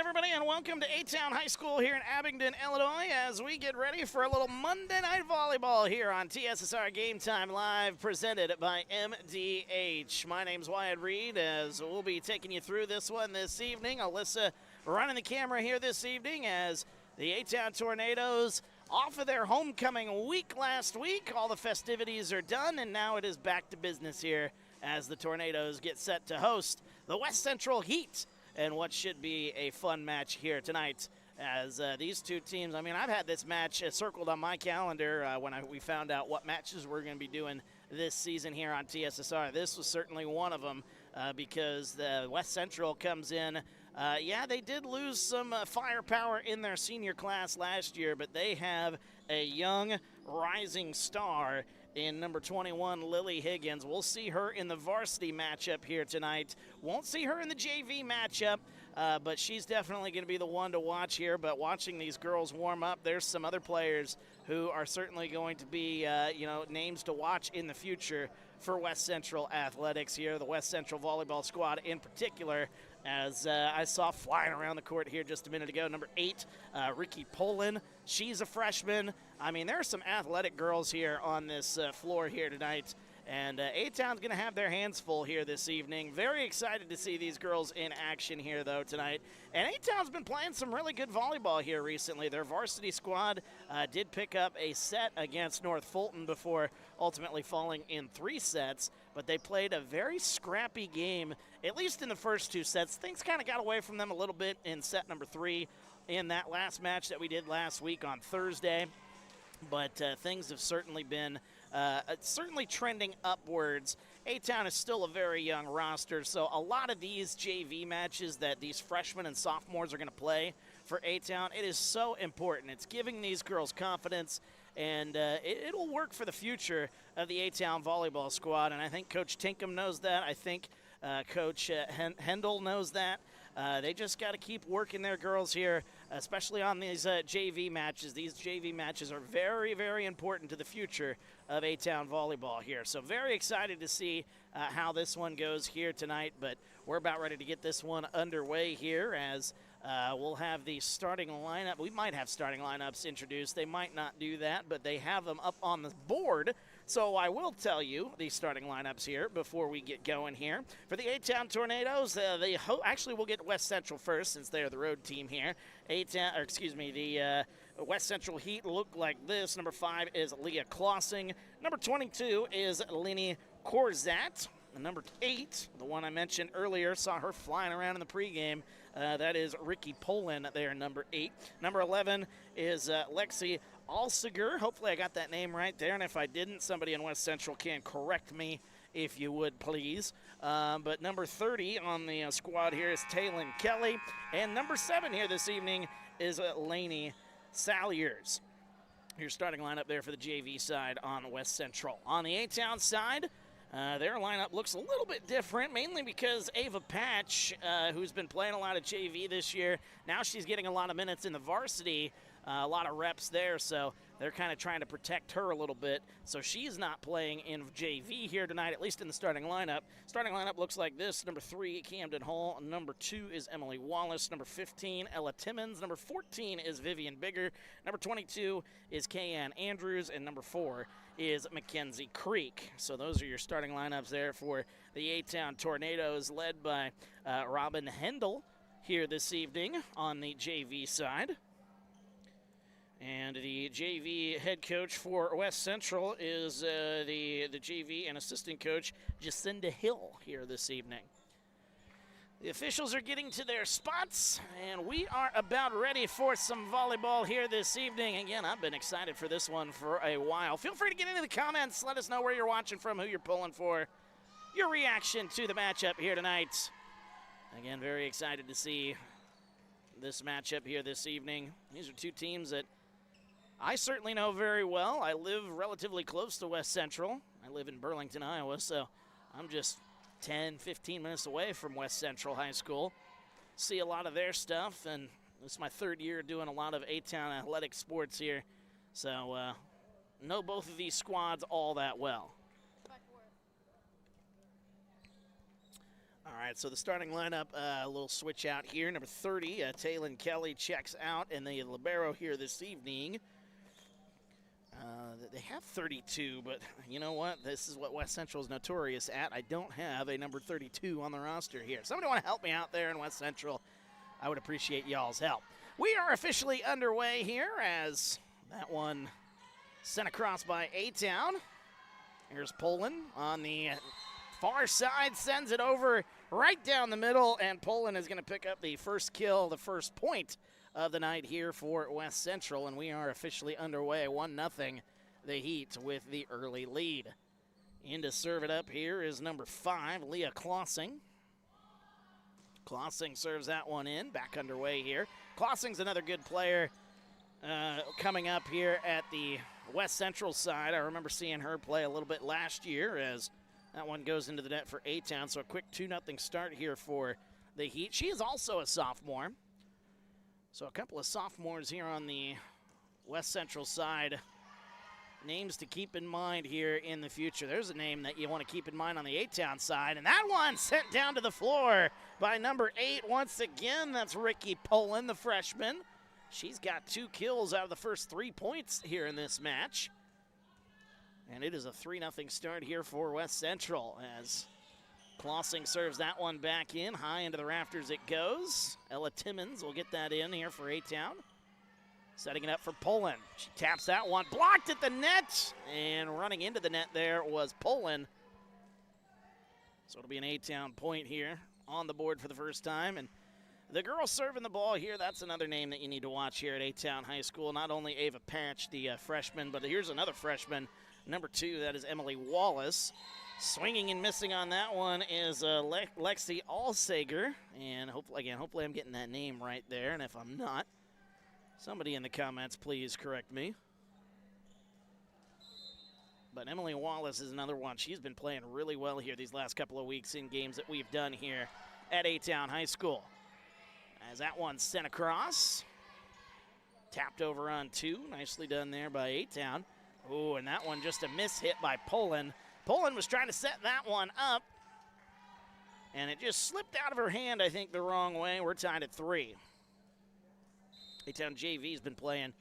everybody, and welcome to A-Town High School here in Abingdon, Illinois, as we get ready for a little Monday Night Volleyball here on TSSR Game Time Live, presented by MDH. My name's Wyatt Reed, as we'll be taking you through this one this evening. Alyssa running the camera here this evening as the A-Town Tornadoes, off of their homecoming week last week. All the festivities are done, and now it is back to business here as the Tornadoes get set to host the West Central Heat, and what should be a fun match here tonight as these two teams. I mean, I've had this match circled on my calendar when we found out what matches we're going to be doing this season here on TSSR. This was certainly one of them because the West Central comes in. Yeah, they did lose some firepower in their senior class last year, but they have a young rising star in number 21, Lily Higgins. We'll see her in the varsity matchup here tonight. Won't see her in the JV matchup, but she's definitely going to be the one to watch here. But watching these girls warm up, there's some other players who are certainly going to be, names to watch in the future for West Central Athletics here, the West Central Volleyball squad in particular, as I saw flying around the court here just a minute ago. Number 8, Ricky Poland. She's a freshman. I mean, there are some athletic girls here on this floor here tonight, and A-Town's going to have their hands full here this evening. Very excited to see these girls in action here, though, tonight. And A-Town's been playing some really good volleyball here recently. Their varsity squad did pick up a set against North Fulton before ultimately falling in 3 sets, but they played a very scrappy game, at least in the first 2 sets. Things kind of got away from them a little bit in set number 3 in that last match that we did last week on Thursday. But things have certainly been trending upwards. A-Town is still a very young roster, so a lot of these JV matches that these freshmen and sophomores are going to play for A-Town, it is so important. It's giving these girls confidence, and it'll work for the future of the A-Town volleyball squad, and I think Coach Tinkham knows that. I think Coach Hendel knows that. They just got to keep working their girls here, especially on these JV matches. These JV matches are very, very important to the future of A-Town volleyball here. So very excited to see how this one goes here tonight, but we're about ready to get this one underway here as we'll have the starting lineup. We might have starting lineups introduced. They might not do that, but they have them up on the board. So I will tell you the starting lineups here before we get going here. For the A-Town Tornadoes, actually we'll get West Central first since they're the road team here. The West Central Heat look like this. Number 5 is Leah Klossing. Number 22 is Lenny Corzat. And number 8, the one I mentioned earlier, saw her flying around in the pregame. That is Ricky Poland there, number 8. Number 11 is Lexi Alsiger. Hopefully I got that name right there, and if I didn't, somebody in West Central can correct me if you would, please. But number 30 on the squad here is Taylin Kelly. And number 7 here this evening is Lainey Salyers. Your starting lineup there for the JV side on West Central. On the A-Town side, their lineup looks a little bit different, mainly because Ava Patch, who's been playing a lot of JV this year, now she's getting a lot of minutes in the varsity, a lot of reps there, so they're kind of trying to protect her a little bit. So she's not playing in JV here tonight, at least in the starting lineup. Starting lineup looks like this. Number 3, Camden Hall. Number 2 is Emily Wallace. Number 15, Ella Timmons. Number 14 is Vivian Bigger. Number 22 is Kayanne Andrews. And number 4 is Mackenzie Creek. So those are your starting lineups there for the A-Town Tornadoes, led by Robin Hendel here this evening on the JV side. And the JV head coach for West Central is the JV and assistant coach Jacinda Hill here this evening. The officials are getting to their spots, and we are about ready for some volleyball here this evening. Again, I've been excited for this one for a while. Feel free to get into the comments. Let us know where you're watching from, who you're pulling for, your reaction to the matchup here tonight. Again, very excited to see this matchup here this evening. These are two teams that I certainly know very well. I live relatively close to West Central. I live in Burlington, Iowa, so I'm just 10, 15 minutes away from West Central High School. See a lot of their stuff, and this is my 3rd year doing a lot of A-Town athletic sports here. So know both of these squads all that well. All right, so the starting lineup, a little switch out here. Number 30, Taylon Kelly checks out, and the libero here this evening. They have 32, but you know what? This is what West Central is notorious at. I don't have a number 32 on the roster here. Somebody want to help me out there in West Central? I would appreciate y'all's help. We are officially underway here as that one sent across by A-Town. Here's Poland on the far side, sends it over right down the middle, and Poland is going to pick up the first kill, the first point of the night here for West Central, and we are officially underway, 1-0 the Heat with the early lead. In to serve it up here is number 5, Leah Klossing. Klossing serves that one in, back underway here. Klossing's another good player coming up here at the West Central side. I remember seeing her play a little bit last year as that one goes into the net for A-Town, so a quick 2-0 start here for the Heat. She is also a sophomore. So a couple of sophomores here on the West Central side. Names to keep in mind here in the future. There's a name that you want to keep in mind on the A-Town side, and that one sent down to the floor by number 8 once again. That's Ricky Poland, the freshman. She's got 2 kills out of the first 3 points here in this match. And it is a 3-0 start here for West Central as Klossing serves that one back in. High into the rafters it goes. Ella Timmons will get that in here for A-Town. Setting it up for Poland. She taps that one. Blocked at the net. And running into the net there was Poland. So it'll be an A-Town point here on the board for the first time. And the girl serving the ball here, that's another name that you need to watch here at A-Town High School. Not only Ava Patch, the freshman, but here's another freshman, number 2, that is Emily Wallace. Swinging and missing on that one is Lexi Alsager. And hopefully I'm getting that name right there. And if I'm not, somebody in the comments please correct me. But Emily Wallace is another one. She's been playing really well here these last couple of weeks in games that we've done here at A-Town High School. As that one sent across. Tapped over on 2. Nicely done there by A-Town. Oh, and that one just a miss hit by Poland. Poland was trying to set that one up, and it just slipped out of her hand, I think, the wrong way. We're tied at 3. A-Town JV's been playing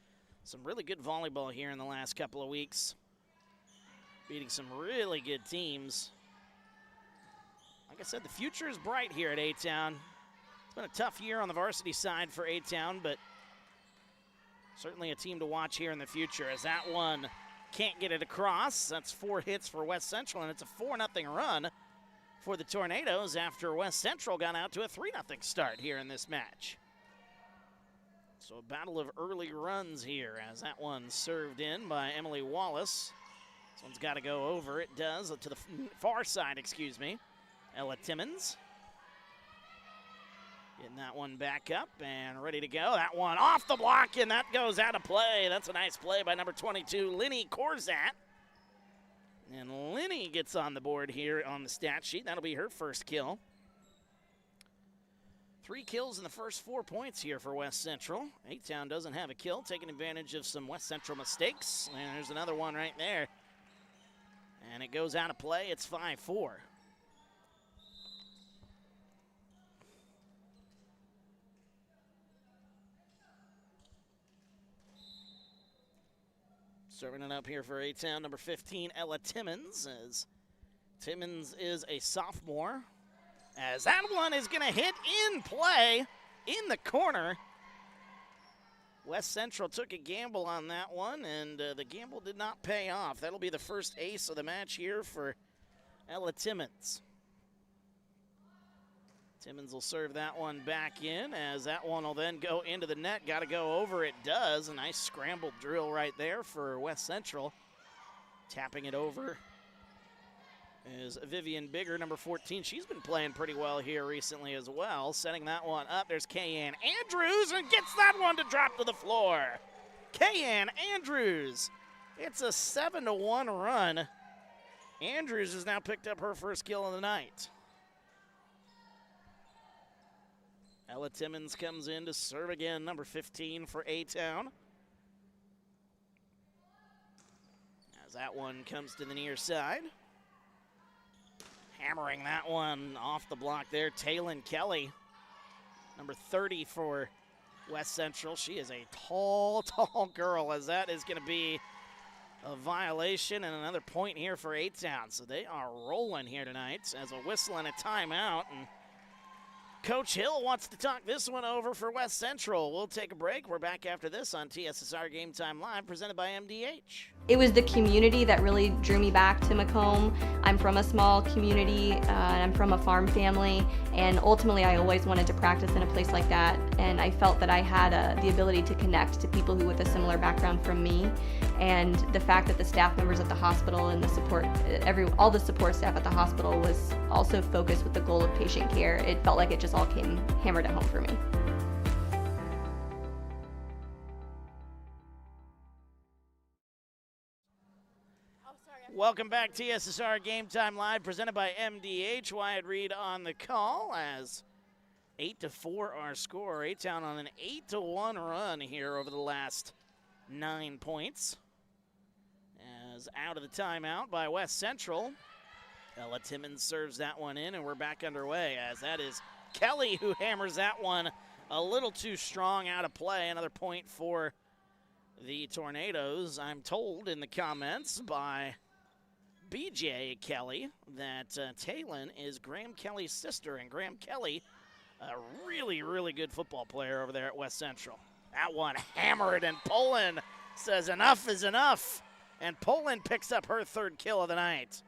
some really good volleyball here in the last couple of weeks, beating some really good teams. Like I said, the future is bright here at A-Town. It's been a tough year on the varsity side for A-Town, but certainly a team to watch here in the future as that one can't get it across. That's 4 hits for West Central, and it's a 4-0 run for the Tornadoes after West Central got out to a 3-0 start here in this match. So a battle of early runs here as that one served in by Emily Wallace. This one's got to go over. It does to the far side, excuse me. Ella Timmons. Getting that one back up and ready to go. That one off the block, and that goes out of play. That's a nice play by number 22, Linny Korzat. And Linny gets on the board here on the stat sheet. That'll be her first kill. 3 kills in the first 4 points here for West Central. A-Town doesn't have a kill, taking advantage of some West Central mistakes. And there's another one right there. And it goes out of play. It's 5-4. Serving it up here for A-Town, number 15, Ella Timmons. As Timmons is a sophomore. As that one is going to hit in play in the corner. West Central took a gamble on that one, and the gamble did not pay off. That'll be the first ace of the match here for Ella Timmons. Timmons will serve that one back in, as that one will then go into the net. Got to go over. It does. A nice scrambled drill right there for West Central. Tapping it over is Vivian Bigger, number 14. She's been playing pretty well here recently as well. Setting that one up. There's Kayanne Andrews, and gets that one to drop to the floor. Kayanne Andrews. It's a 7-1 run. Andrews has now picked up her first kill of the night. Ella Timmons comes in to serve again, number 15 for A-Town. As that one comes to the near side. Hammering that one off the block there. Taylon Kelly, number 30 for West Central. She is a tall, tall girl, as that is going to be a violation and another point here for A-Town. So they are rolling here tonight as a whistle and a timeout. And Coach Hill wants to talk this one over for West Central. We'll take a break. We're back after this on TSSR Game Time Live, presented by MDH. It was the community that really drew me back to Macomb. I'm from a small community, and I'm from a farm family, and ultimately I always wanted to practice in a place like that, and I felt that I had the ability to connect to people who with a similar background from me, and the fact that the staff members at the hospital and the support, all the support staff at the hospital was also focused with the goal of patient care. It felt like it just all came hammered at home for me. Welcome back, TSSR Game Time Live, presented by MDH. Wyatt Reed on the call as 8-4 our score. A-Town on an 8-1 run here over the last 9 points. As out of the timeout by West Central, Ella Timmons serves that one in, and we're back underway as that is Kelly who hammers that one a little too strong, out of play. Another point for the Tornadoes. I'm told in the comments by BJ Kelly that Taylon is Graham Kelly's sister, and Graham Kelly, a really, really good football player over there at West Central. That one hammered, and Poland says enough is enough, and Poland picks up her third kill of the night.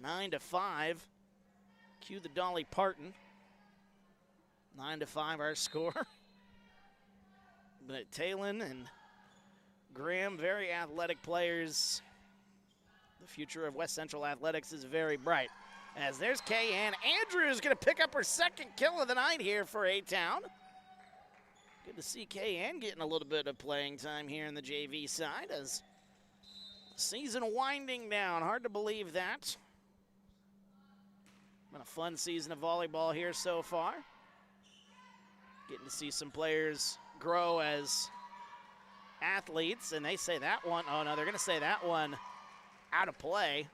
9-5. Cue the Dolly Parton. 9-5 our score. But Taylon and Graham, very athletic players. The future of West Central athletics is very bright. As there's Kay-Ann Andrews going to pick up her second kill of the night here for A-Town. Good to see Kay-Ann getting a little bit of playing time here in the JV side as season winding down. Hard to believe that. Been a fun season of volleyball here so far. Getting to see some players grow as athletes, and they say that one, oh no, they're going to say that one out of play.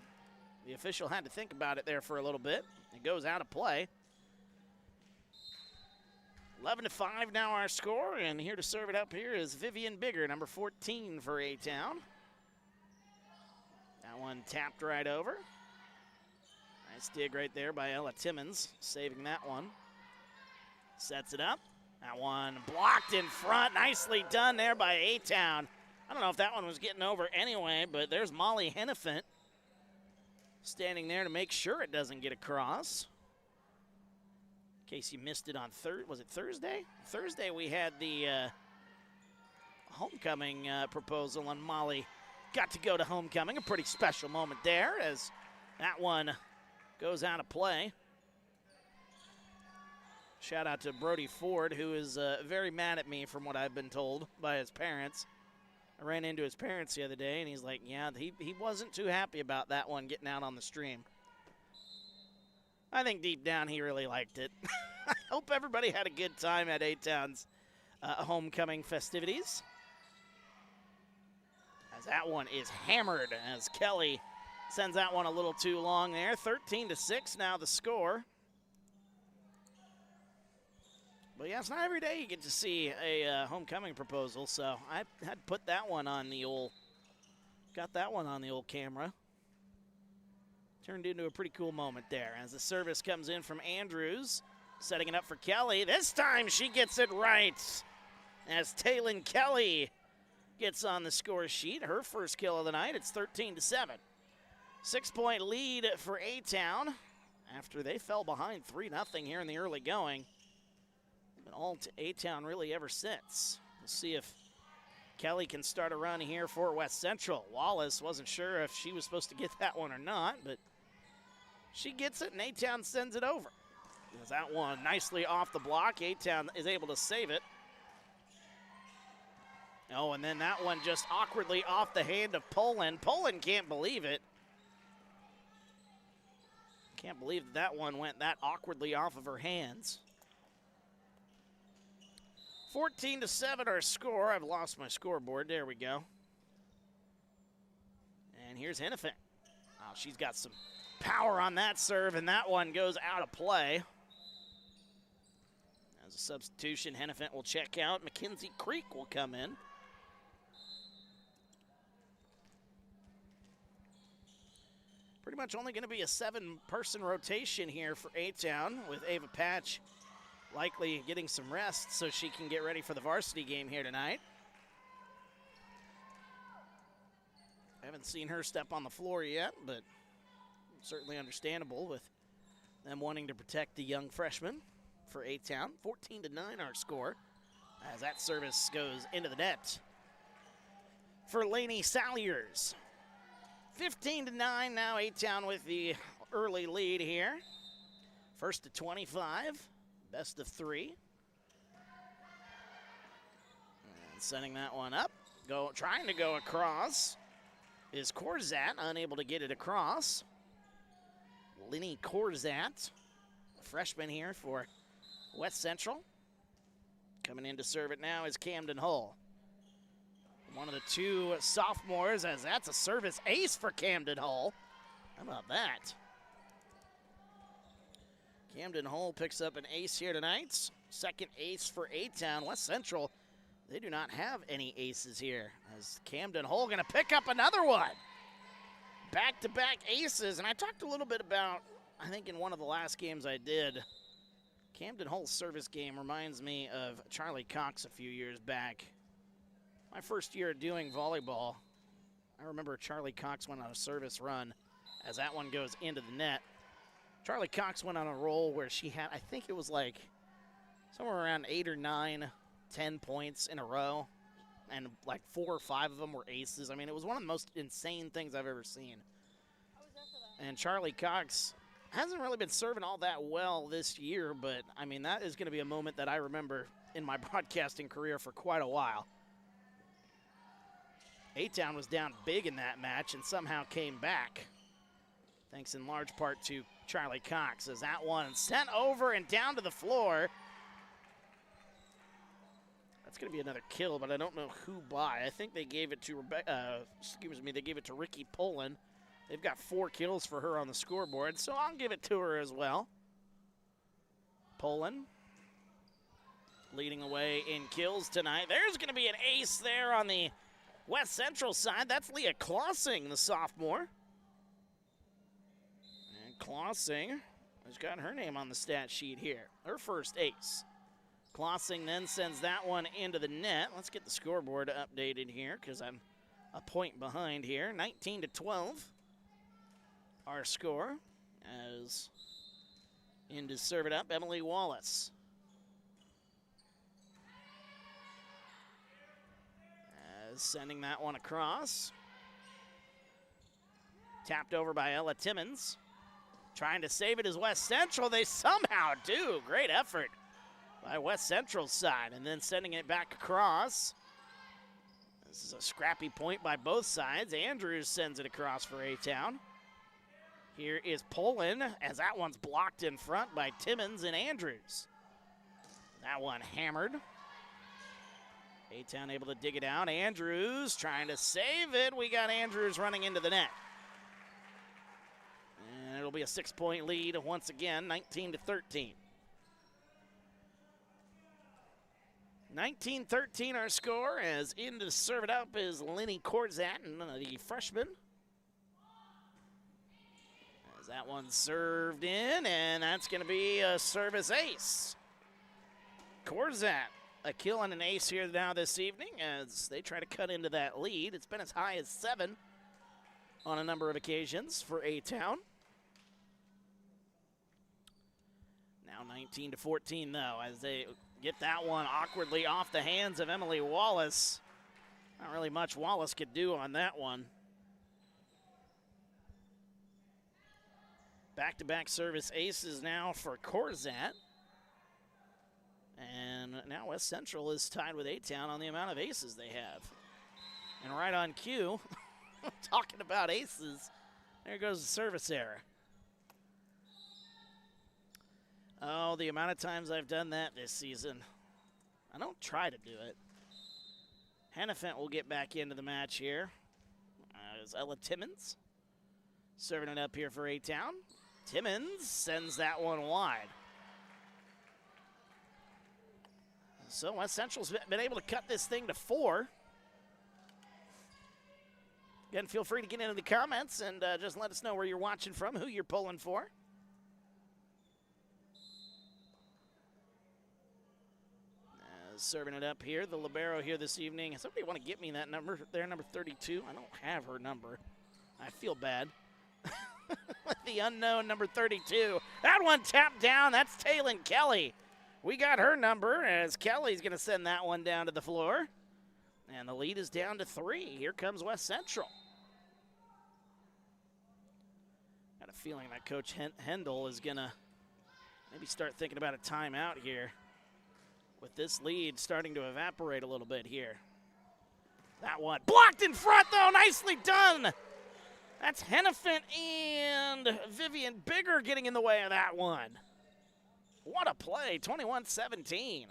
The official had to think about it there for a little bit. It goes out of play. 11-5 now our score, and here to serve it up here is Vivian Bigger, number 14 for A-Town. That one tapped right over. Nice dig right there by Ella Timmons, saving that one. Sets it up. That one blocked in front. Nicely done there by A-Town. I don't know if that one was getting over anyway, but there's Molly Hennefant standing there to make sure it doesn't get across. In case you missed it on was it Thursday? Thursday we had the homecoming proposal, and Molly got to go to homecoming. A pretty special moment there as that one goes out of play. Shout out to Brody Ford, who is very mad at me from what I've been told by his parents. I ran into his parents the other day, and he's like, yeah, he wasn't too happy about that one getting out on the stream. I think deep down he really liked it. I hope everybody had a good time at A-Town's homecoming festivities. As that one is hammered, as Kelly sends that one a little too long there. 13-6 now the score. But yeah, it's not every day you get to see a homecoming proposal, so I had to put that one on the old, got that one on the old camera. Turned into a pretty cool moment there as the service comes in from Andrews, setting it up for Kelly. This time she gets it right as Taylon Kelly gets on the score sheet. Her first kill of the night. It's 13-7. 6-point lead for A-Town after they fell behind 3-0 here in the early going. Been all to A-Town really ever since. We'll see if Kelly can start a run here for West Central. Wallace wasn't sure if she was supposed to get that one or not, but she gets it, and A-Town sends it over. There's that one nicely off the block. A-Town is able to save it. Oh, and then that one just awkwardly off the hand of Poland. Poland can't believe it. Can't believe that one went that awkwardly off of her hands. 14-7 our score. I've lost my scoreboard. There we go. And here's Hennefant. Wow, she's got some power on that serve, and that one goes out of play. As a substitution, Hennepin will check out. Mackenzie Creek will come in. Pretty much only going to be a 7-person rotation here for A-Town, with Ava Patch likely getting some rest so she can get ready for the varsity game here tonight. I haven't seen her step on the floor yet, but certainly understandable with them wanting to protect the young freshman for A-Town. 14-9 our score as that service goes into the net for Lainey Salyers. 15-9 now, A-Town with the early lead here. First to 25, best of 3. And setting that one up, trying to go across is Corzat, unable to get it across. Linny Corzat, freshman here for West Central. Coming in to serve it now is Camden Hull. One of the 2 sophomores, as that's a service ace for Camden Hull. How about that? Camden Hull picks up an ace here tonight. Second ace for A-Town. West Central, they do not have any aces here. As Camden Hull gonna pick up another one. Back-to-back aces, and I talked a little bit about, I think in one of the last games I did, Camden Hull's service game reminds me of Charlie Cox a few years back. My first year doing volleyball, I remember Charlie Cox went on a service run as that one goes into the net. Charlie Cox went on a roll where she had, I think it was like somewhere around 8 or 9, 10 points in a row, and like 4 or 5 of them were aces. I mean, it was one of the most insane things I've ever seen. And Charlie Cox hasn't really been serving all that well this year, but I mean, that is going to be a moment that I remember in my broadcasting career for quite a while. A-Town was down big in that match and somehow came back, thanks in large part to Charlie Cox, as that one sent over and down to the floor. That's going to be another kill, but I don't know who by. I think they gave it to they gave it to Ricky Poland. They've got 4 kills for her on the scoreboard, so I'll give it to her as well. Poland leading away in kills tonight. There's going to be an ace there on the West Central side. That's Leah Klossing, the sophomore. And Klossing has got her name on the stat sheet here. Her first ace. Klossing then sends that one into the net. Let's get the scoreboard updated here because I'm a point behind here. 19-12, our score, as in to serve it up, Emily Wallace. Sending that one across. Tapped over by Ella Timmons. Trying to save it is West Central. They somehow do. Great effort by West Central's side. And then sending it back across. This is a scrappy point by both sides. Andrews sends it across for A-Town. Here is Poland, as that one's blocked in front by Timmons and Andrews. That one hammered. A-Town able to dig it out. Andrews trying to save it. We got Andrews running into the net. And it'll be a 6-point lead once again, 19-13. 19-13 our score, as in to serve it up is Linny Corzat, the freshman. As that one's served in, and that's going to be a service ace. Corzat, a kill and an ace here now this evening as they try to cut into that lead. It's been as high as 7 on a number of occasions for A-Town. Now 19-14 though, as they get that one awkwardly off the hands of Emily Wallace. Not really much Wallace could do on that one. Back-to-back service aces now for Corzat. And now West Central is tied with A-Town on the amount of aces they have. And right on cue, talking about aces, there goes the service error. Oh, the amount of times I've done that this season. I don't try to do it. Hennepin will get back into the match here. As Ella Timmons Serving it up here for A-Town. Timmons sends that one wide. So West Central's been able to cut this thing to 4. Again, feel free to get into the comments and just let us know where you're watching from, who you're pulling for. Serving it up here, the libero here this evening. Somebody want to get me that number there, number 32? I don't have her number. I feel bad. The unknown number 32. That one tapped down. That's Taylon Kelly. We got her number as Kelly's going to send that one down to the floor. And the lead is down to 3. Here comes West Central. Got a feeling that Coach Hendel is going to maybe start thinking about a timeout here, with this lead starting to evaporate a little bit here. That one blocked in front, though. Nicely done. That's Hennepin and Vivian Bigger getting in the way of that one. What a play, 21-17.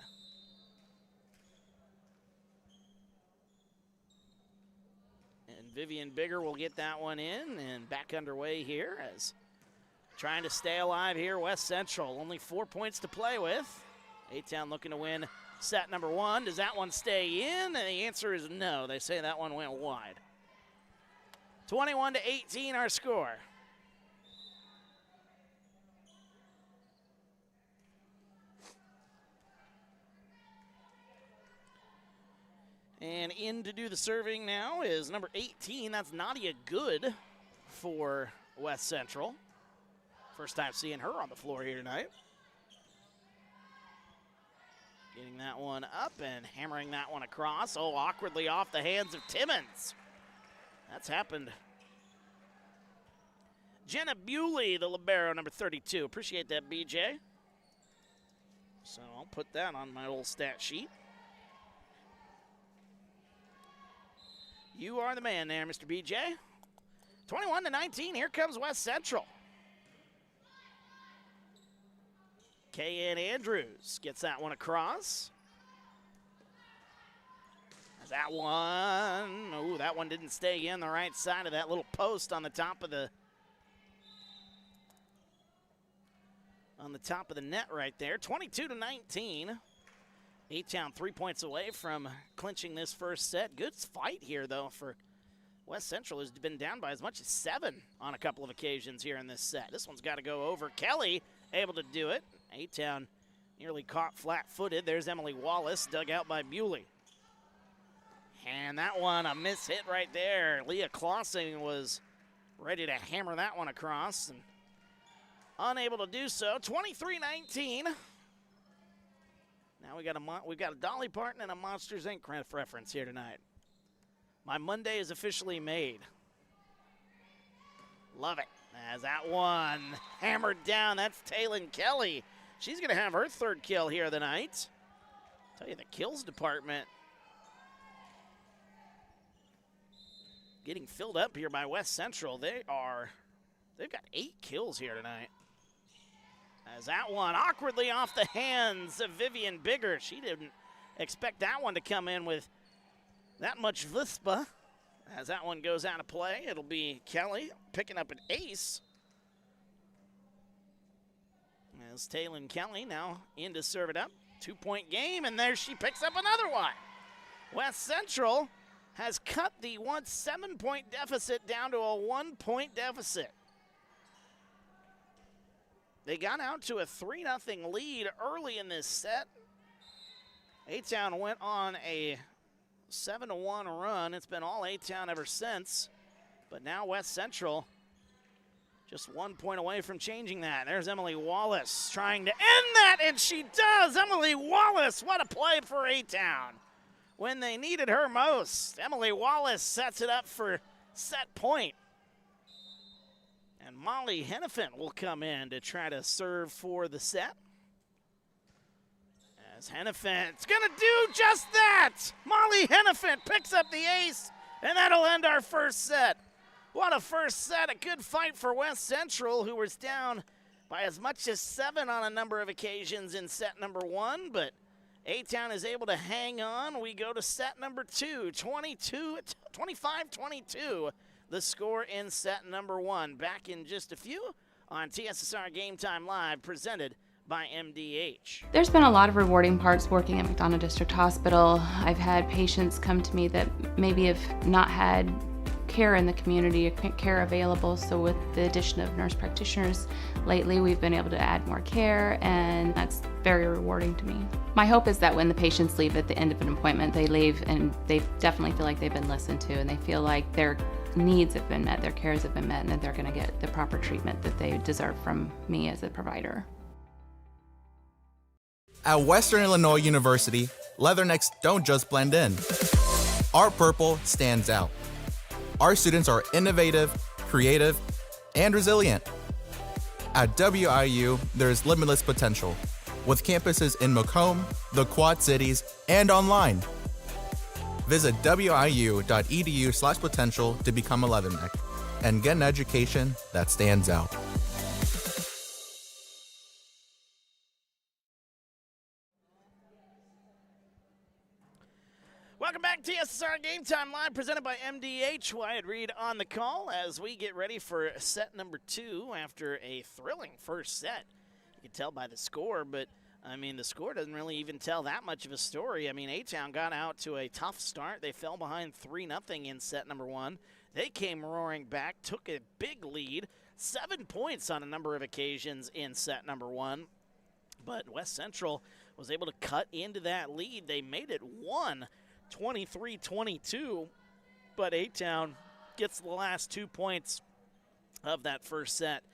And Vivian Bigger will get that one in and back underway here as trying to stay alive here. West Central, only 4 points to play with. A-Town looking to win set number 1. Does that one stay in? And the answer is no. They say that one went wide. 21-18 our score. And in to do the serving now is number 18. That's Nadia Good for West Central. First time seeing her on the floor here tonight. Getting that one up and hammering that one across. Oh, awkwardly off the hands of Timmons. That's happened. Jenna Bewley, the libero, number 32. Appreciate that, BJ. So I'll put that on my old stat sheet. You are the man there, Mr. BJ. 21-19, here comes West Central. K.N. Andrews gets that one across. That one, oh, that one didn't stay in the right side of that little post on the top of the net right there. 22-19. A-Town 3 points away from clinching this first set. Good fight here, though, for West Central, who's been down by as much as 7 on a couple of occasions here in this set. This one's got to go over. Kelly able to do it. A-Town nearly caught flat-footed. There's Emily Wallace, dug out by Bewley. And that one, a miss hit right there. Leah Clausing was ready to hammer that one across and unable to do so. 23-19. Now we've got a Dolly Parton and a Monsters Inc. reference here tonight. My Monday is officially made. Love it. As that one hammered down, that's Taylon Kelly. She's going to have her 3rd kill here of the night. Tell you, the kills department getting filled up here by West Central. They've got 8 kills here tonight. As that one awkwardly off the hands of Vivian Bigger. She didn't expect that one to come in with that much vispa. As that one goes out of play, it'll be Kelly picking up an ace. As Taylon Kelly now in to serve it up. 2-point game, and there she picks up another one. West Central has cut the once 7-point deficit down to a 1-point deficit. They got out to a 3-0 lead early in this set. A-Town went on a 7-1 run. It's been all A-Town ever since. But now West Central just 1 point away from changing that. There's Emily Wallace trying to end that, and she does. Emily Wallace, what a play for A-Town. When they needed her most, Emily Wallace sets it up for set point. And Molly Hennepin will come in to try to serve for the set. As Hennepin's going to do just that. Molly Hennepin picks up the ace, and that'll end our first set. What a first set. A good fight for West Central, who was down by as much as 7 on a number of occasions in set number 1, but A-Town is able to hang on. We go to set number 2, 25-22. the score in set number 1. Back in just a few on TSSR Game Time Live, presented by MDH. There's been a lot of rewarding parts working at McDonough District Hospital. I've had patients come to me that maybe have not had care in the community, care available. So with the addition of nurse practitioners lately, we've been able to add more care, and that's very rewarding to me. My hope is that when the patients leave at the end of an appointment, they leave and they definitely feel like they've been listened to, and they feel like their needs have been met, their cares have been met, and that they're going to get the proper treatment that they deserve from me as a provider. At Western Illinois University, leathernecks don't just blend in. Our purple stands out. Our students are innovative, creative, and resilient. At WIU, there's limitless potential, with campuses in Macomb, the Quad Cities, and online. Visit wiu.edu/potential to become a leatherneck and get an education that stands out. Welcome back to TSSR Game Time Live, presented by MDH. Wyatt Reed on the call as we get ready for set number 2 after a thrilling first set. You can tell by the score, but, I mean, the score doesn't really even tell that much of a story. I mean, A-Town got out to a tough start. They fell behind 3-0 in set number 1. They came roaring back, took a big lead, 7 points on a number of occasions in set number 1. But West Central was able to cut into that lead. They made it 23-22, but A-Town gets the last 2 points of that first set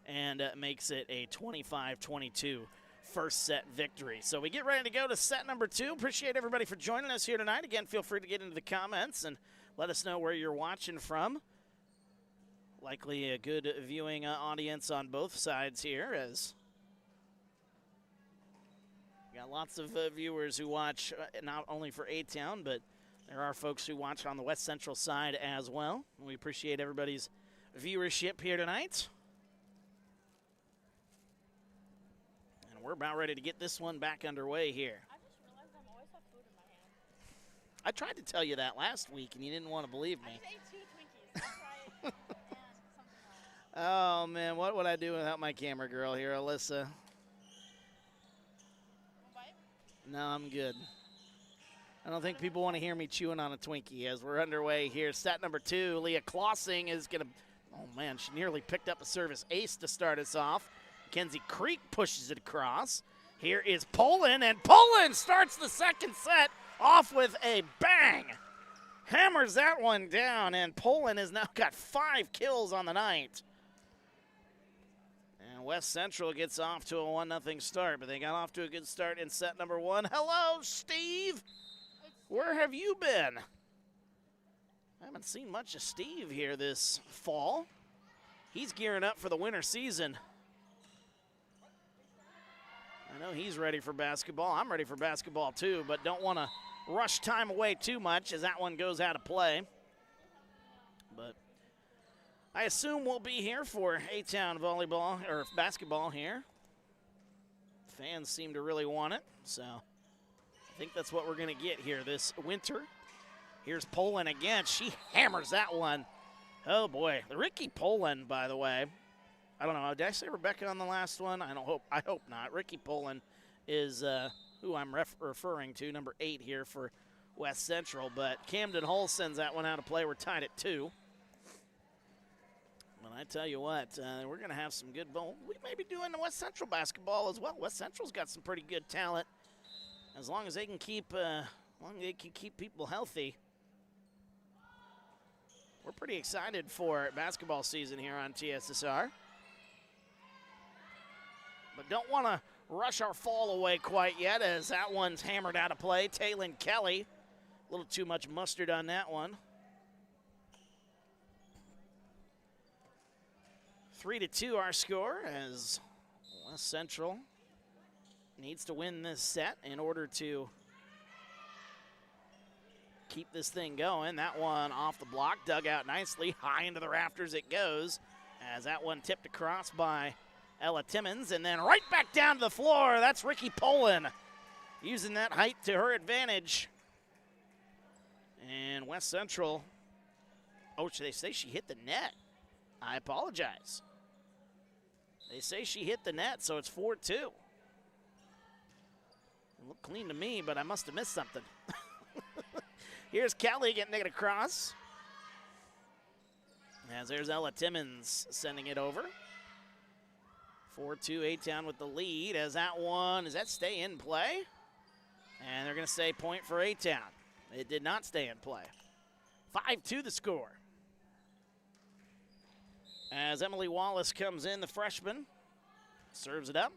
and makes it a 25-22 first set victory. So we get ready to go to set number 2. Appreciate everybody for joining us here tonight. Again, feel free to get into the comments and let us know where you're watching from. Likely a good viewing audience on both sides here, as got lots of viewers who watch not only for A-Town, but there are folks who watch on the West Central side as well. We appreciate everybody's viewership here tonight. And we're about ready to get this one back underway here. I just realized I always have food in my hand. I tried to tell you that last week, and you didn't want to believe me. I just ate 2 Twinkies. That's right. And something else. Oh, man, what would I do without my camera girl here, Alyssa? No, I'm good. I don't think people want to hear me chewing on a Twinkie as we're underway here. Set number 2, Leah Klossing is going to, oh man, she nearly picked up a service ace to start us off. Mackenzie Creek pushes it across. Here is Poland, and Poland starts the second set off with a bang. Hammers that one down, and Poland has now got 5 kills on the night. West Central gets off to a 1-0 start, but they got off to a good start in set number 1. Hello, Steve. Where have you been? I haven't seen much of Steve here this fall. He's gearing up for the winter season. I know he's ready for basketball. I'm ready for basketball too, but don't want to rush time away too much as that one goes out of play. But I assume we'll be here for A-Town volleyball or basketball here. Fans seem to really want it, so I think that's what we're going to get here this winter. Here's Poland again. She hammers that one. Oh boy, Ricky Poland, by the way. I don't know. Did I say Rebecca on the last one? I hope not. Ricky Poland is who I'm referring to, number 8 here for West Central. But Camden Hull sends that one out of play. We're tied at 2. But I tell you what, we're going to have some good ball. We may be doing the West Central basketball as well. West Central's got some pretty good talent. As long as they can keep, people healthy. We're pretty excited for basketball season here on TSSR. But don't want to rush our fall away quite yet, as that one's hammered out of play. Taylin Kelly, a little too much mustard on that one. 3-2 our score, as West Central needs to win this set in order to keep this thing going. That one off the block, dug out nicely. High into the rafters it goes, as that one tipped across by Ella Timmons, and then right back down to the floor. That's Ricky Poland using that height to her advantage. And West Central Oh, they say she hit the net. I apologize. They say she hit the net, so it's 4-2. It looked clean to me, but I must have missed something. Here's Kelly getting it across. As there's Ella Timmons sending it over. 4-2, A-Town with the lead. As that one, does that stay in play? And they're going to say point for A-Town. It did not stay in play. 5-2 the score. As Emily Wallace comes in, the freshman, serves it up.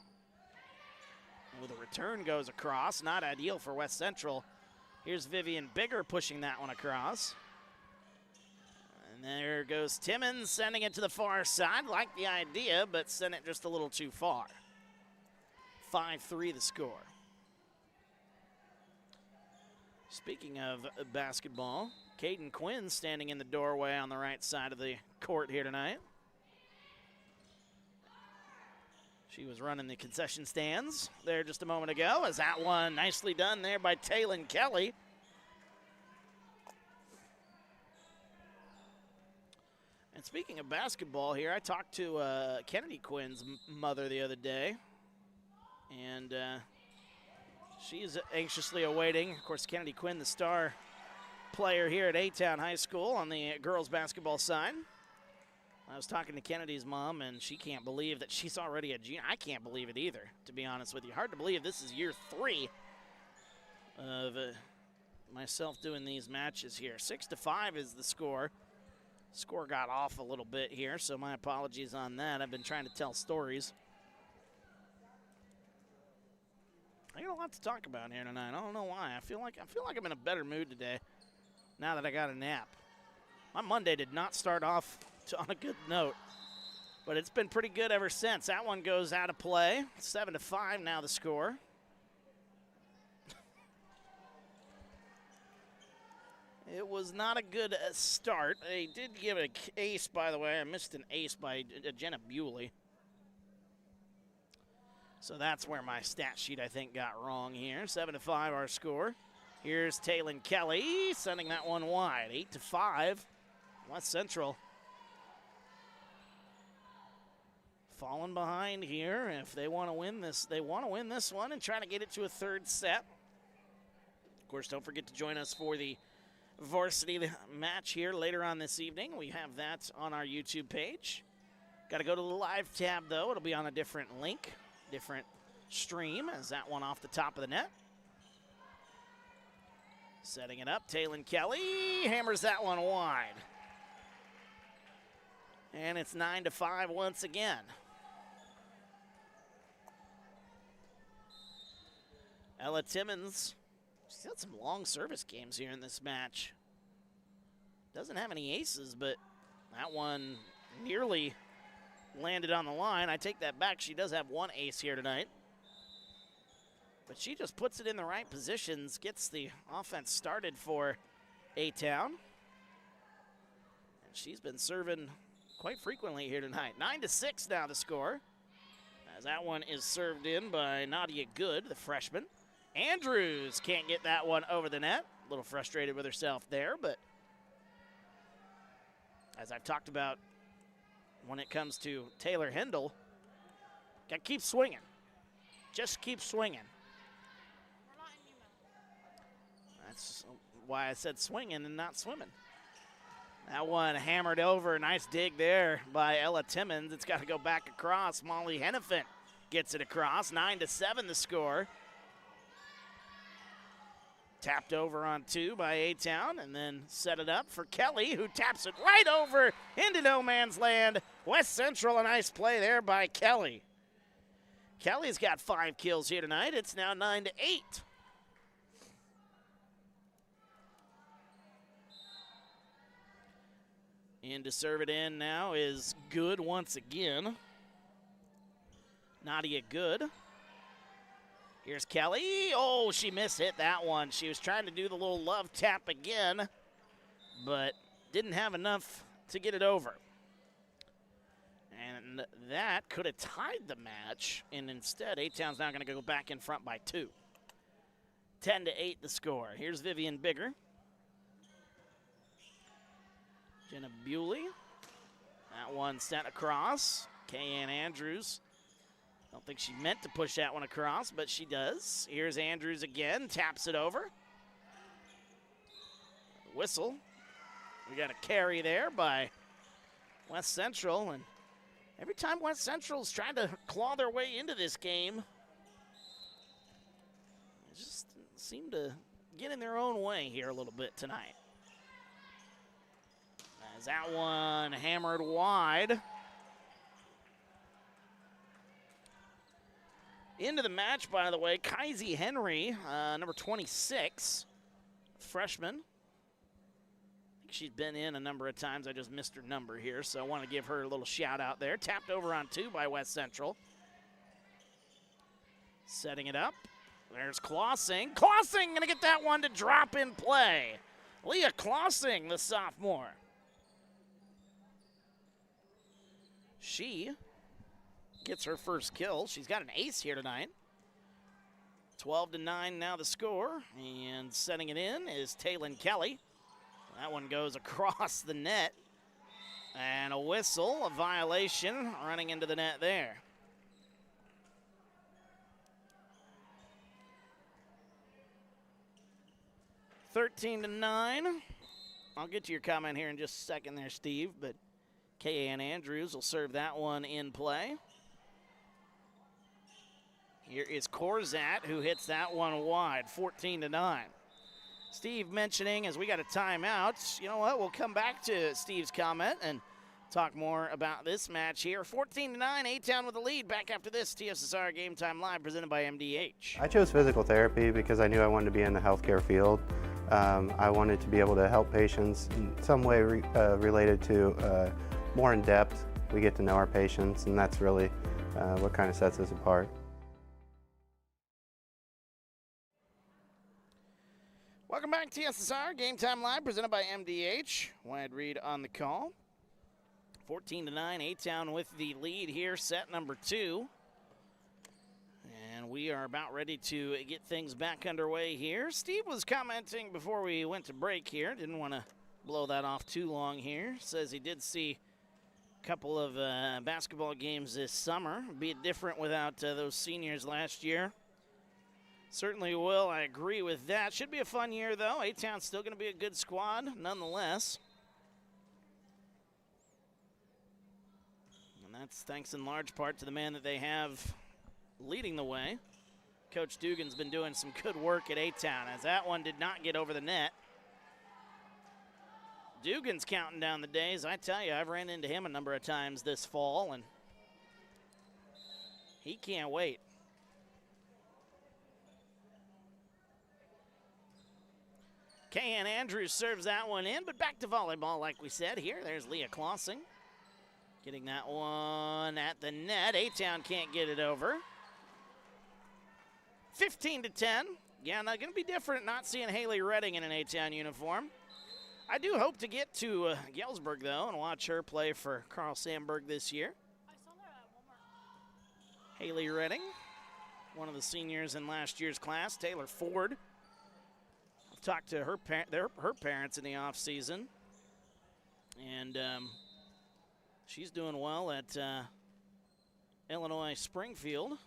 Well, the return goes across. Not ideal for West Central. Here's Vivian Bigger pushing that one across. And there goes Timmons sending it to the far side. Like the idea, but sent it just a little too far. 5-3 the score. Speaking of basketball, Caden Quinn standing in the doorway on the right side of the court here tonight. She was running the concession stands there just a moment ago, as that one nicely done there by Taylon Kelly. And speaking of basketball here, I talked to Kennedy Quinn's mother the other day, and she's anxiously awaiting. Of course, Kennedy Quinn, the star player here at A-Town High School on the girls basketball side. I was talking to Kennedy's mom, and she can't believe that she's already a junior. I can't believe it either, to be honest with you. Hard to believe this is year 3 of myself doing these matches here. 6-5 is the score. Score got off a little bit here, so my apologies on that. I've been trying to tell stories. I got a lot to talk about here tonight. I don't know why. I feel like I'm in a better mood today now that I got a nap. My Monday did not start off on a good note, but it's been pretty good ever since. That one goes out of play. 7-5 now the score. It was not a good start. They did give an ace, by the way. I missed an ace by Jenna Bewley. So that's where my stat sheet, I think, got wrong here. 7-5 our score. Here's Taylon Kelly sending that one wide. 8-5, West Central. Falling behind here. If they want to win this, they want to win this one and try to get it to a third set. Of course, don't forget to join us for the varsity match here later on this evening. We have that on our YouTube page. Got to go to the live tab, though. It'll be on a different link, different stream, as that one off the top of the net. Setting it up, Taylon Kelly hammers that one wide. And it's 9-5 once again. Ella Timmons, she's got some long service games here in this match. Doesn't have any aces, but that one nearly landed on the line. I take that back. She does have one ace here tonight. But she just puts it in the right positions, gets the offense started for A-Town. And she's been serving quite frequently here tonight. 9-6 now the score, as that one is served in by Nadia Good, the freshman. Andrews can't get that one over the net. A little frustrated with herself there, but as I've talked about when it comes to Taylor Hendel, got to keep swinging. Just keep swinging. That's why I said swinging and not swimming. That one hammered over. Nice dig there by Ella Timmons. It's got to go back across. Molly Hennepin gets it across. 9-7 the score. Tapped over on 2 by A-Town, and then set it up for Kelly, who taps it right over into no man's land. West Central, a nice play there by Kelly. Kelly's got 5 kills here tonight. It's now 9-8. And to serve it in now is Good once again. Nadia Good. Here's Kelly. Oh, she mishit that one. She was trying to do the little love tap again, but didn't have enough to get it over. And that could have tied the match, and instead A-Town's now going to go back in front by 2. 10-8 the score. Here's Vivian Bigger. Jenna Bewley. That one sent across. Kayanne Andrews. Don't think she meant to push that one across, but she does. Here's Andrews again, taps it over. Whistle. We got a carry there by West Central, and every time West Central's trying to claw their way into this game, they just seem to get in their own way here a little bit tonight. As that one hammered wide. Into the match, by the way, Kaiser Henry, number 26, freshman. I think she's been in a number of times. I just missed her number here, so I want to give her a little shout out there. Tapped over on 2 by West Central. Setting it up. There's Clausing. Clausing going to get that one to drop in play. Leah Clausing, the sophomore. She gets her first kill. She's got an ace here tonight. 12-9 now the score. And setting it in is Taylon Kelly. That one goes across the net. And a whistle, a violation, running into the net there. (13-9). I'll get to your comment here in just a second there, Steve, but Kayanne Andrews will serve that one in play. Here is Corzat, who hits that one wide, 14-9. Steve mentioning, as we got a timeout, you know what, we'll come back to Steve's comment and talk more about this match here. 14-9, A-Town with the lead. Back after this, TSSR Game Time Live, presented by MDH. I chose physical therapy because I knew I wanted to be in the healthcare field. I wanted to be able to help patients in some way related to more in depth. We get to know our patients, and that's really what kind of sets us apart. Welcome back to TSSR Game Time Live, presented by MDH. Wyatt Reed on the call. 14-9, A-Town with the lead here, set number 2. And we are about ready to get things back underway here. Steve was commenting before we went to break here. Didn't want to blow that off too long here. Says he did see a couple of basketball games this summer. Be different without those seniors last year. Certainly will. I agree with that. Should be a fun year, though. A-Town's still going to be a good squad, nonetheless. And that's thanks in large part to the man that they have leading the way. Coach Dugan's been doing some good work at A-Town, as that one did not get over the net. Dugan's counting down the days. I tell you, I've ran into him a number of times this fall, and he can't wait. Kayanne Andrews serves that one in, but back to volleyball like we said here. There's Leah Clausing getting that one at the net. A-Town can't get it over. 15-10. Yeah, not going to be different not seeing Haley Redding in an A-Town uniform. I do hope to get to Galesburg, though, and watch her play for Carl Sandburg this year. I saw that at Walmart. Haley Redding, one of the seniors in last year's class. Taylor Ford. I've talked to her parents in the offseason, and she's doing well at Illinois Springfield.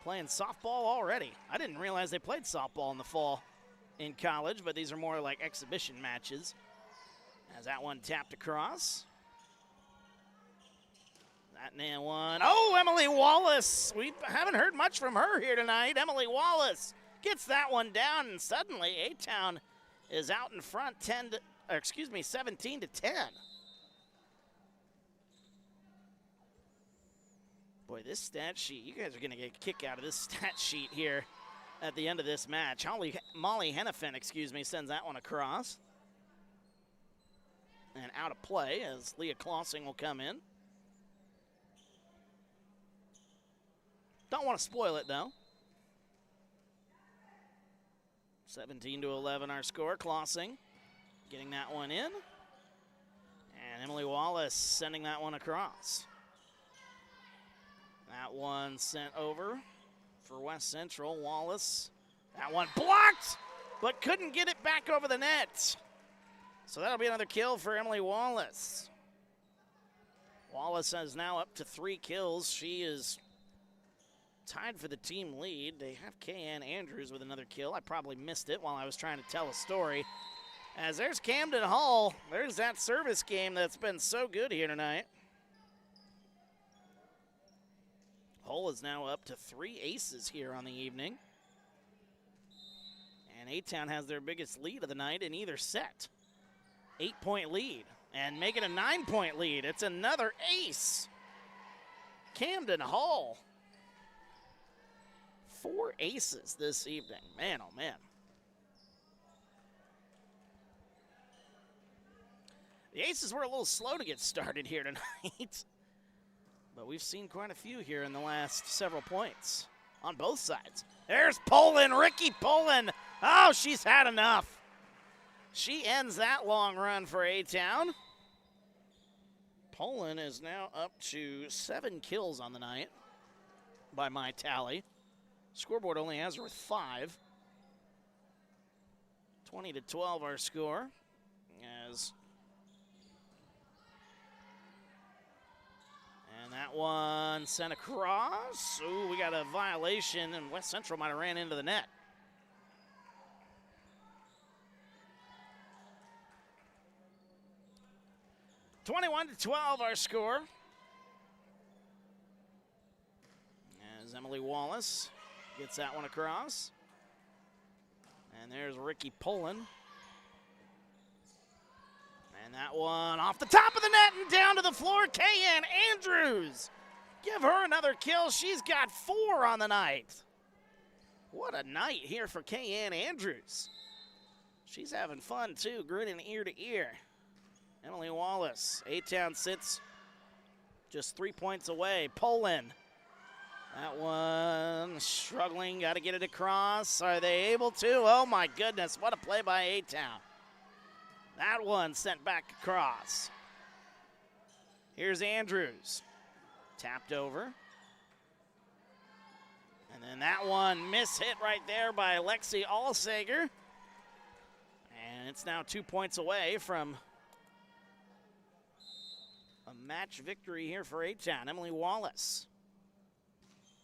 Playing softball already. I didn't realize they played softball in the fall in college, but these are more like exhibition matches. As that one tapped across. That nail one. Oh, Emily Wallace. We haven't heard much from her here tonight. Emily Wallace gets that one down, and suddenly A-Town is out in front 17-10. Boy, this stat sheet, you guys are going to get a kick out of this stat sheet here at the end of this match. Molly Hennepin, sends that one across. And out of play as Leah Clausing will come in. Don't want to spoil it, though. 17-11 our score. Clausing getting that one in. And Emily Wallace sending that one across. That one sent over for West Central. Wallace, that one blocked, but couldn't get it back over the net. So that'll be another kill for Emily Wallace. Wallace is now up to 3 kills. She is tied for the team lead. They have K.N. Andrews with another kill. I probably missed it while I was trying to tell a story. As there's Camden Hall. There's that service game that's been so good here tonight. Hull is now up to 3 aces here on the evening. And A-Town has their biggest lead of the night in either set. 8-point lead. And make it a 9-point lead. It's another ace. Camden Hall. 4 aces this evening. Man, oh man. The aces were a little slow to get started here tonight. But we've seen quite a few here in the last several points on both sides. There's Poland, Ricky Poland. Oh, she's had enough. She ends that long run for A-Town. Poland is now up to 7 kills on the night by my tally. Scoreboard only has her with 5. 20-12 our score. And that one sent across. Ooh, we got a violation, and West Central might have ran into the net. (21-12) our score. As Emily Wallace gets that one across. And there's Ricky Poland. And that one off the top of the net and down to the floor. K.N. Andrews. Give her another kill. She's got 4 on the night. What a night here for K.N. Andrews. She's having fun too, grinning ear to ear. Emily Wallace. A-Town sits just 3 points away. Poland. That one struggling. Got to get it across. Are they able to? Oh my goodness. What a play by A-Town. That one sent back across. Here's Andrews. Tapped over. And then that one miss-hit right there by Lexi Allsager. And it's now 2 points away from a match victory here for A-Town. Emily Wallace.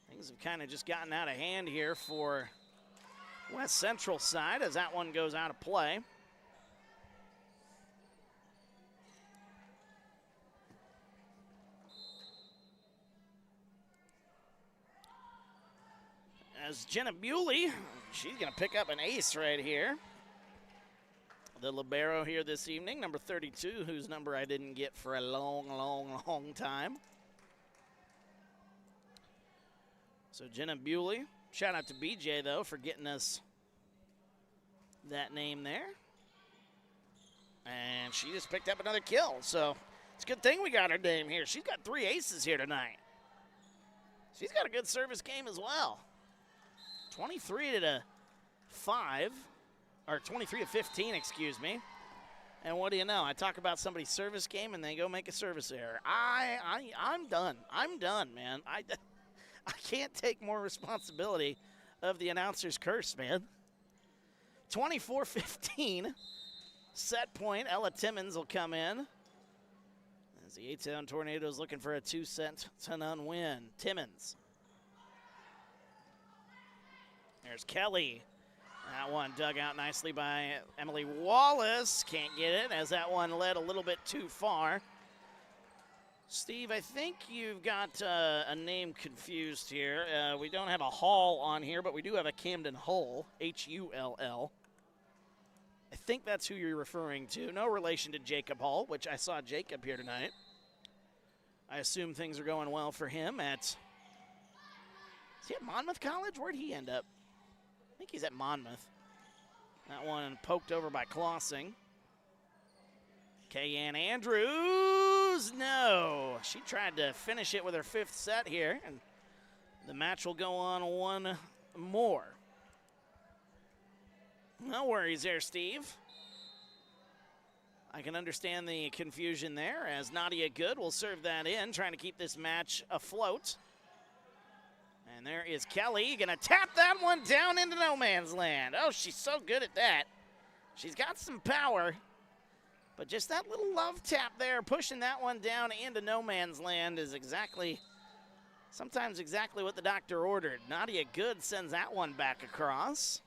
Things have kind of just gotten out of hand here for West Central side as that one goes out of play. As Jenna Bewley, she's going to pick up an ace right here. The libero here this evening, number 32, whose number I didn't get for a long, long, long time. So Jenna Bewley, shout out to BJ, though, for getting us that name there. And she just picked up another kill, so it's a good thing we got her name here. She's got 3 aces here tonight. She's got a good service game as well. 23-5, or 23-15, excuse me. And what do you know? I talk about somebody's service game and they go make a service error. I'm done. I'm done, man. I can't take more responsibility of the announcer's curse, man. 24-15, set point. Ella Timmons will come in. As the A-Town Tornadoes looking for a 2-0 win. Timmons. There's Kelly. That one dug out nicely by Emily Wallace. Can't get it as that one led a little bit too far. Steve, I think you've got a name confused here. We don't have a Hall on here, but we do have a Camden Hull, H-U-L-L. I think that's who you're referring to. No relation to Jacob Hall, which I saw Jacob here tonight. I assume things are going well for him at, is he at Monmouth College? Where'd he end up? I think he's at Monmouth. That one poked over by Klossing. K.N. Andrews, no. She tried to finish it with her 5th set here, and the match will go on one more. No worries there, Steve. I can understand the confusion there as Nadia Good will serve that in, trying to keep this match afloat. And there is Kelly, gonna tap that one down into no man's land. Oh, she's so good at that. She's got some power. But just that little love tap there, pushing that one down into no man's land is sometimes exactly what the doctor ordered. Nadia Good sends that one back across.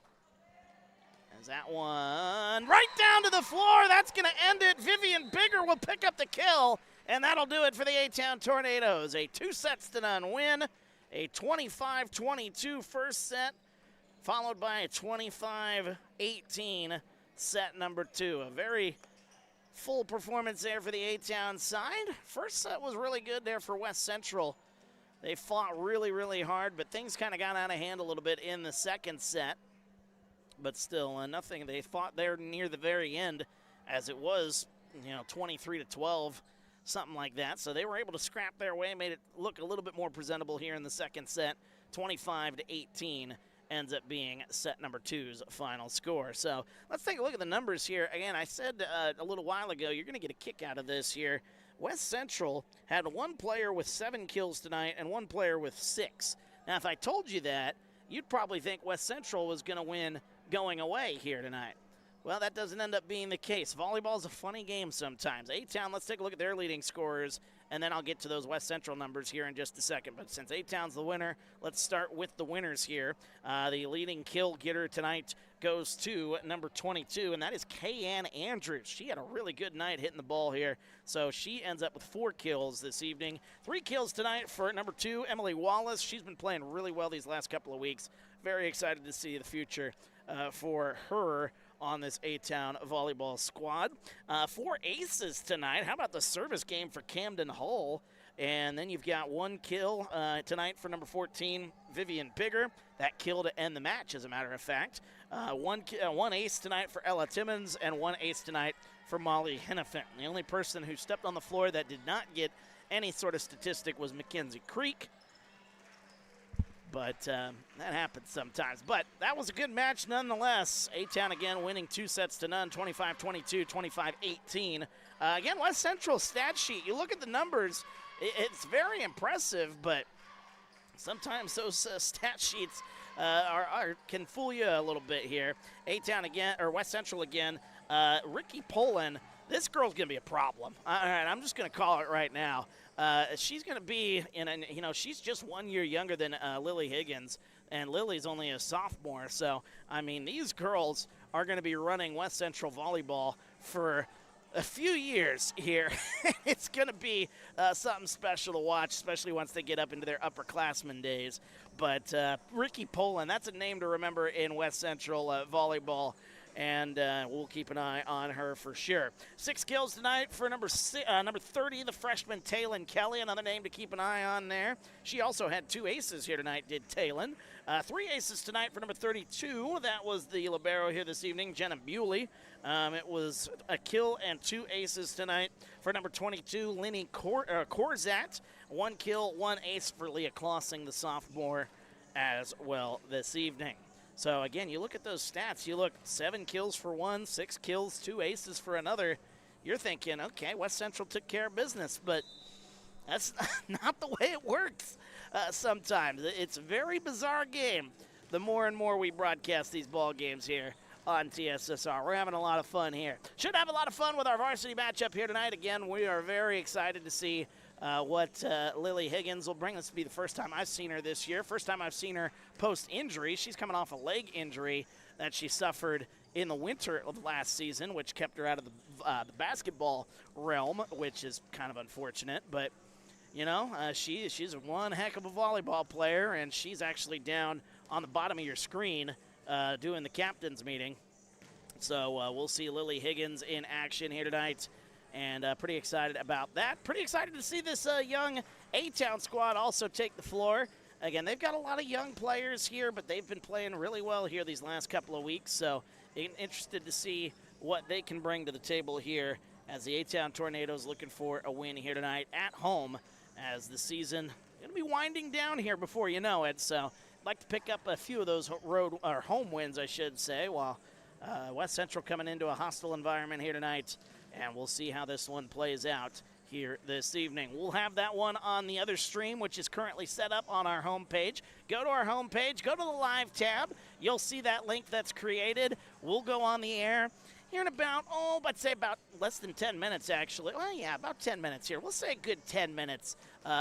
As that one right down to the floor, that's going to end it. Vivian Bigger will pick up the kill, and that'll do it for the A-Town Tornadoes. A 2-0 win, a 25-22 first set, followed by a 25-18 set number 2. A very full performance there for the A-Town side. First set was really good there for West Central. They fought really, really hard, but things kind of got out of hand a little bit in the second set. But still, nothing. They fought there near the very end, as it was, 23-12, something like that. So they were able to scrap their way, made it look a little bit more presentable here in the second set. 25-18 ends up being set number 2's final score. So let's take a look at the numbers here. Again, I said a little while ago, you're going to get a kick out of this here. West Central had one player with 7 kills tonight and one player with 6. Now, if I told you that, you'd probably think West Central was going to win going away here tonight. Well, that doesn't end up being the case. Volleyball's a funny game sometimes. A-Town, let's take a look at their leading scorers, and then I'll get to those West Central numbers here in just a second. But since A-Town's the winner, let's start with the winners here. The leading kill getter tonight goes to number 22, and that is Kayanne Andrews. She had a really good night hitting the ball here, so she ends up with 4 kills this evening. 3 kills tonight for number 2, Emily Wallace. She's been playing really well these last couple of weeks. Very excited to see the future for her on this A-Town volleyball squad. 4 aces tonight. How about the service game for Camden Hull? And then you've got 1 kill tonight for number 14, Vivian Bigger. That kill to end the match, as a matter of fact. 1 ace tonight for Ella Timmons and 1 ace tonight for Molly Hennepin. The only person who stepped on the floor that did not get any sort of statistic was Mackenzie Creek. But that happens sometimes. But that was a good match nonetheless. A-Town again winning 2-0, 25-22, 25-18. Again, West Central stat sheet. You look at the numbers, it's very impressive, but sometimes those stat sheets can fool you a little bit here. A-Town again, or West Central again. Ricky Poland, this girl's going to be a problem. All right, I'm just going to call it right now. She's going to be she's just 1 year younger than Lily Higgins, and Lily's only a sophomore. So, I mean, these girls are going to be running West Central volleyball for a few years here. It's going to be something special to watch, especially once they get up into their upperclassmen days. But Ricky Poland, that's a name to remember in West Central volleyball. And we'll keep an eye on her for sure. 6 kills tonight for number 30, the freshman Taylon Kelly, another name to keep an eye on there. She also had 2 aces here tonight, did Taylon. 3 aces tonight for number 32. That was the libero here this evening, Jenna Bewley. It was a kill and 2 aces tonight for number 22, Linny Corzat. 1 kill, 1 ace for Leah Klossing, the sophomore, as well this evening. So, again, you look at those stats. You look 7 kills for one, 6 kills, 2 aces for another. You're thinking, okay, West Central took care of business, but that's not the way it works sometimes. It's a very bizarre game the more and more we broadcast these ball games here on TSSR. We're having a lot of fun here. Should have a lot of fun with our varsity matchup here tonight. Again, we are very excited to see what Lily Higgins will bring. This will be the first time I've seen her this year. First time I've seen her post-injury. She's coming off a leg injury that she suffered in the winter of last season, which kept her out of the basketball realm, which is kind of unfortunate. But, she's one heck of a volleyball player, and she's actually down on the bottom of your screen doing the captain's meeting. So we'll see Lily Higgins in action here tonight. And pretty excited about that. Pretty excited to see this young A-Town squad also take the floor. Again, they've got a lot of young players here, but they've been playing really well here these last couple of weeks. So interested to see what they can bring to the table here as the A-Town Tornadoes looking for a win here tonight at home as the season going to be winding down here before you know it. So I'd like to pick up a few of those home wins, I should say, while West Central coming into a hostile environment here tonight. And we'll see how this one plays out here this evening. We'll have that one on the other stream, which is currently set up on our homepage. Go to our homepage, go to the live tab. You'll see that link that's created. We'll go on the air here in about, I'd say about less than 10 minutes, actually. Well, yeah, about 10 minutes here. We'll say a good 10 minutes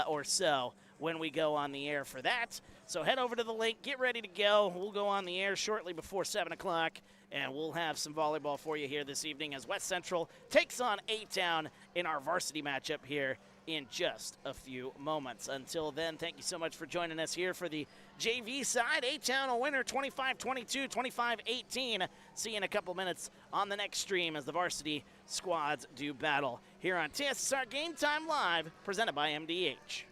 or so when we go on the air for that. So head over to the link, get ready to go. We'll go on the air shortly before 7 o'clock, and we'll have some volleyball for you here this evening as West Central takes on A-Town in our varsity matchup here in just a few moments. Until then, thank you so much for joining us here for the JV side. A-Town a winner, 25-22, 25-18. See you in a couple minutes on the next stream as the varsity squads do battle here on TSSR Game Time Live, presented by MDH.